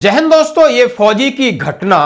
जय हिंद दोस्तों, ये फौजी की घटना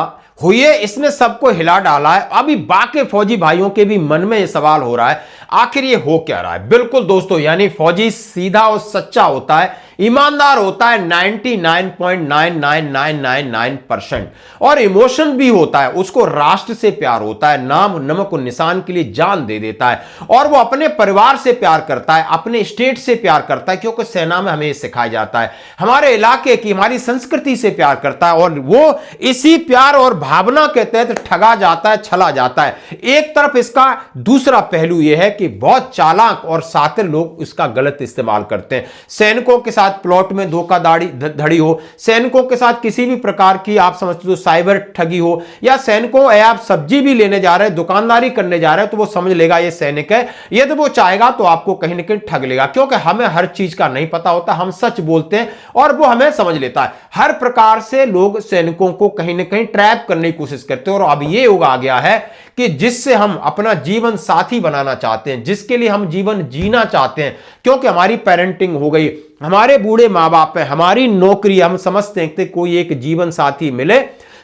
हुई है, इसने सबको हिला डाला है। अभी बाकी फौजी भाइयों के भी मन में ये सवाल हो रहा है, आखिर ये हो क्या रहा है। बिल्कुल दोस्तों, यानी फौजी सीधा और सच्चा होता है, ईमानदार होता है 99.99999% और इमोशन भी होता है, उसको राष्ट्र से प्यार होता है, नाम नमक और निशान के लिए जान दे देता है और वो अपने परिवार से प्यार करता है, अपने स्टेट से प्यार करता है, क्योंकि सेना में हमें सिखाया जाता है, हमारे इलाके की हमारी संस्कृति से प्यार करता है और वो इसी प्यार और भावना के तहत ठगा जाता है, छला जाता है। एक तरफ इसका दूसरा पहलू यह है कि बहुत चालाक और शातिर लोग इसका गलत इस्तेमाल करते हैं। सैनिकों के साथ प्लॉट में धोखाधड़ी हो, सैनिकों के साथ किसी भी प्रकार की आप समझते हो साइबर ठगी हो, या सैनिकों आप सब्जी भी लेने जा रहे हैं, दुकानदारी करने जा रहे हैं, तो वो समझ लेगा ये सैनिक है। यदि वो चाहेगा तो आपको कहीं ना कहीं ठग लेगा, क्योंकि हमें हर चीज का नहीं पता होता, हम सच बोलते हैं और वो हमें समझ लेता है। हर प्रकार से लोग सैनिकों को कहीं ना कहीं ट्रैप करने की कोशिश करते हैं और अब ये युग आ गया है कि जिससे हम अपना जीवन साथी बनाना चाहते हैं, जिसके लिए हम जीवन जीना चाहते हैं, क्योंकि हमारी पेरेंटिंग हो गई, हमारे बूढ़े माँ बाप हैं, हमारी नौकरी, हम समझते हैं कि कोई एक जीवन साथी मिले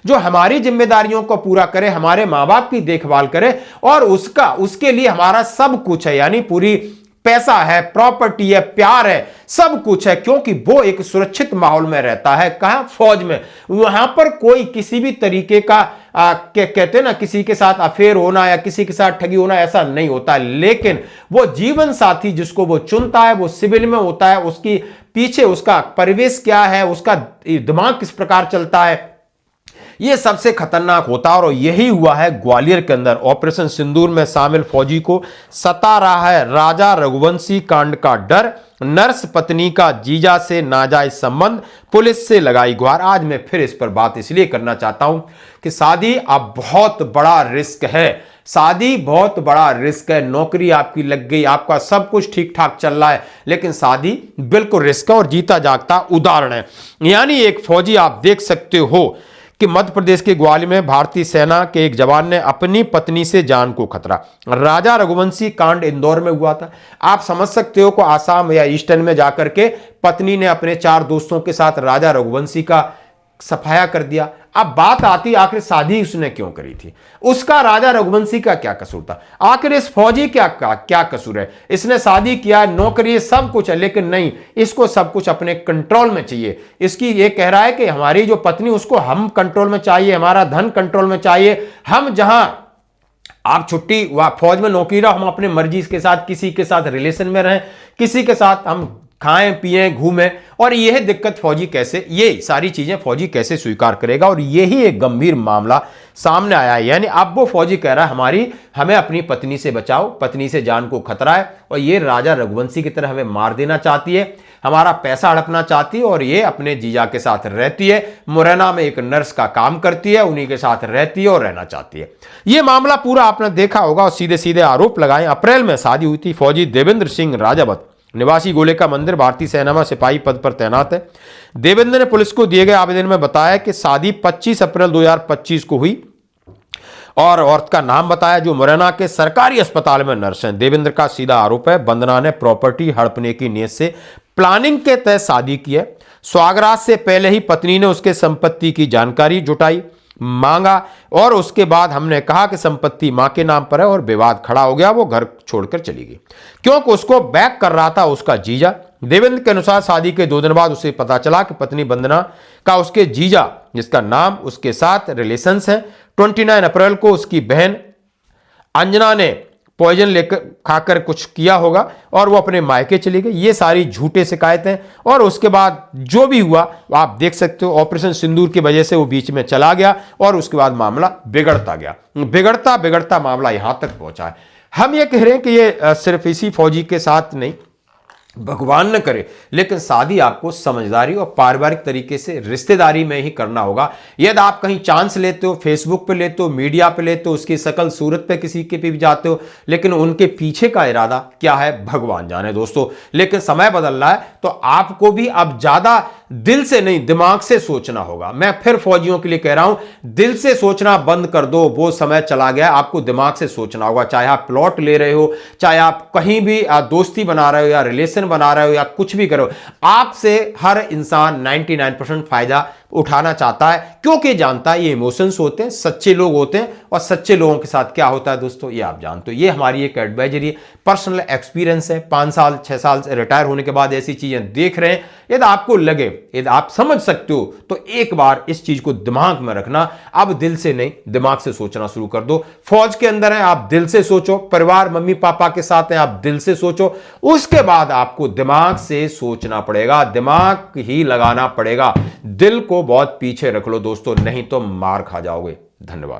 जो हमारी जिम्मेदारियों को पूरा करे, हमारे माँ बाप की देखभाल करे और उसके लिए हमारा सब कुछ है, यानी पूरी पैसा है, प्रॉपर्टी है, प्यार है, सब कुछ है, क्योंकि वो एक सुरक्षित माहौल में रहता है। कहां? फौज में। वहां पर कोई किसी भी तरीके का कहते हैं ना, किसी के साथ अफेयर होना या किसी के साथ ठगी होना, ऐसा नहीं होता है। लेकिन वो जीवन साथी जिसको वो चुनता है, वो सिविल में होता है, उसकी पीछे उसका परिवेश क्या है, उसका दिमाग किस प्रकार चलता है, यह सबसे खतरनाक होता है। और यही हुआ है ग्वालियर के अंदर। ऑपरेशन सिंदूर में शामिल फौजी को सता रहा है राजा रघुवंशी कांड का डर, नर्स पत्नी का जीजा से नाजायज संबंध, पुलिस से लगाई गुहार। आज मैं फिर इस पर बात इसलिए करना चाहता हूं कि शादी अब बहुत बड़ा रिस्क है, शादी बहुत बड़ा रिस्क है। नौकरी आपकी लग गई, आपका सब कुछ ठीक ठाक चल रहा है, लेकिन शादी बिल्कुल रिस्क है और जीता जागता उदाहरण है। यानी एक फौजी आप देख सकते हो कि मध्य प्रदेश के ग्वालियर में भारतीय सेना के एक जवान ने अपनी पत्नी से जान को खतरा। राजा रघुवंशी कांड इंदौर में हुआ था। आप समझ सकते हो कि आसाम या ईस्टर्न में जाकर के पत्नी ने अपने 4 दोस्तों के साथ राजा रघुवंशी का सफाया कर दिया। अब बात आती आखिर शादी उसने क्यों करी थी, उसका राजा रघुवंशी का क्या कसूर था, आखिर इस फौजी क्या कसूर है। इसने शादी किया, नौकरी, सब कुछ है, लेकिन नहीं, इसको सब कुछ अपने कंट्रोल में चाहिए। इसकी ये कह रहा है कि हमारी जो पत्नी, उसको हम कंट्रोल में चाहिए, हमारा धन कंट्रोल में चाहिए। हम जहां आप छुट्टी व फौज में नौकरी रहो, हम अपने मर्जी के साथ किसी के साथ रिलेशन में रहें, किसी के साथ हम खाएं पिएं घूमें, और यह दिक्कत फौजी कैसे, ये सारी चीजें फौजी कैसे स्वीकार करेगा। और यही एक गंभीर मामला सामने आया है। यानी अब वो फौजी कह रहा है हमें अपनी पत्नी से बचाओ, पत्नी से जान को खतरा है, और ये राजा रघुवंशी की तरह हमें मार देना चाहती है, हमारा पैसा हड़पना चाहती है, और ये अपने जीजा के साथ रहती है, मुरैना में एक नर्स का काम करती है, उन्हीं के साथ रहती है और रहना चाहती है। ये मामला पूरा आपने देखा होगा और सीधे सीधे आरोप लगाए। अप्रैल में शादी हुई थी। फौजी देवेंद्र सिंह राजावत, निवासी गोले का मंदिर, भारतीय सेना में सिपाही पद पर तैनात है। देवेंद्र ने पुलिस को दिए गए आवेदन में बताया कि शादी 25 अप्रैल 2025 को हुई और औरत का नाम बताया जो मुरैना के सरकारी अस्पताल में नर्स हैं। देवेंद्र का सीधा आरोप है वंदना ने प्रॉपर्टी हड़पने की नीयत से प्लानिंग के तहत शादी की है। स्वागरात से पहले ही पत्नी ने उसके संपत्ति की जानकारी जुटाई, मांगा, और उसके बाद हमने कहा कि संपत्ति मां के नाम पर है और विवाद खड़ा हो गया। वो घर छोड़कर चली गई क्योंकि उसको बैक कर रहा था उसका जीजा। देवेंद्र के अनुसार शादी के 2 दिन बाद उसे पता चला कि पत्नी वंदना का उसके जीजा, जिसका नाम उसके साथ रिलेशंस है, 29 अप्रैल को उसकी बहन अंजना ने पॉइजन लेकर खाकर कुछ किया होगा और वो अपने मायके चली गई। ये सारी झूठे शिकायतें, और उसके बाद जो भी हुआ आप देख सकते हो, ऑपरेशन सिंदूर की वजह से वो बीच में चला गया और उसके बाद मामला बिगड़ता गया, बिगड़ता मामला यहां तक पहुंचा है। हम ये कह रहे हैं कि ये सिर्फ इसी फौजी के साथ नहीं, भगवान न करे, लेकिन शादी आपको समझदारी और पारिवारिक तरीके से रिश्तेदारी में ही करना होगा। यदि आप कहीं चांस लेते हो, फेसबुक पे लेते हो, मीडिया पे लेते हो, उसकी शकल सूरत पे किसी के भी जाते हो, लेकिन उनके पीछे का इरादा क्या है भगवान जाने दोस्तों। लेकिन समय बदल रहा है तो आपको भी अब ज्यादा दिल से नहीं दिमाग से सोचना होगा। मैं फिर फौजियों के लिए कह रहा हूं, दिल से सोचना बंद कर दो, वो समय चला गया। आपको दिमाग से सोचना होगा, चाहे आप प्लॉट ले रहे हो, चाहे आप कहीं भी दोस्ती बना रहे हो या रिलेशन बना रहे हो या कुछ भी करो, आपसे हर इंसान 99% फायदा उठाना चाहता है, क्योंकि जानता है ये इमोशंस होते हैं, सच्चे लोग होते हैं, और सच्चे लोगों के साथ क्या होता है दोस्तों ये आप जानते हो। ये हमारी एक एडवाइजरी पर्सनल एक्सपीरियंस है, 5 साल 6 साल से रिटायर होने के बाद ऐसी चीजें देख रहे हैं। यदि आपको लगे, यदि आप समझ सकते हो, तो एक बार इस चीज को दिमाग में रखना। अब दिल से नहीं, दिमाग से सोचना शुरू कर दो। फौज के अंदर है, आप दिल से सोचो, परिवार मम्मी पापा के साथ है, आप दिल से सोचो। उसके बाद आपको दिमाग से सोचना पड़ेगा, दिमाग ही लगाना पड़ेगा। दिल को बहुत पीछे रख लो दोस्तों, नहीं तो मार खा जाओगे। धन्यवाद।